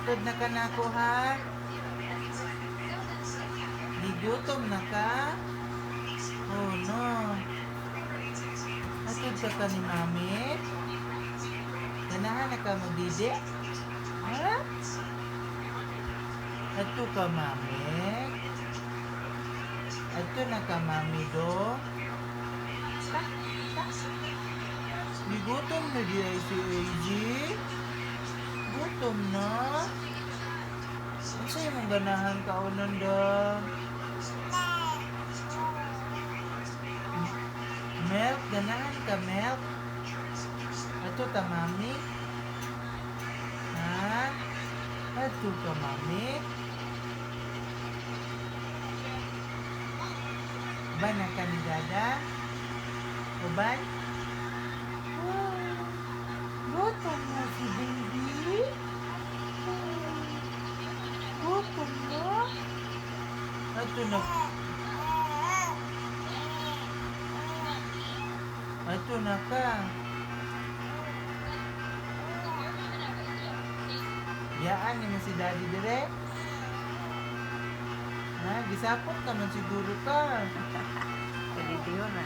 Matod na ka na ako ha. Gigutom na ka. Oh no. Matod ka ni mami. Ganahan na ka magdidi. Ha? Ato ka mami. Ato na ka mami do. Gigutom na di ay si AG. Gutom na. Ano sa'yo mong ganahan ka unan da? Milk? Ganahan ka milk? Ato ta mami? Ha? Ato ka mami? Uban na ka ni dada? Uban? Gutom na si baby? Gutom na? Ato na. Ato na ka. Yaan ni mo si daddy dire? Ha? Gisapot naman siguro ka. Kalitiyo na.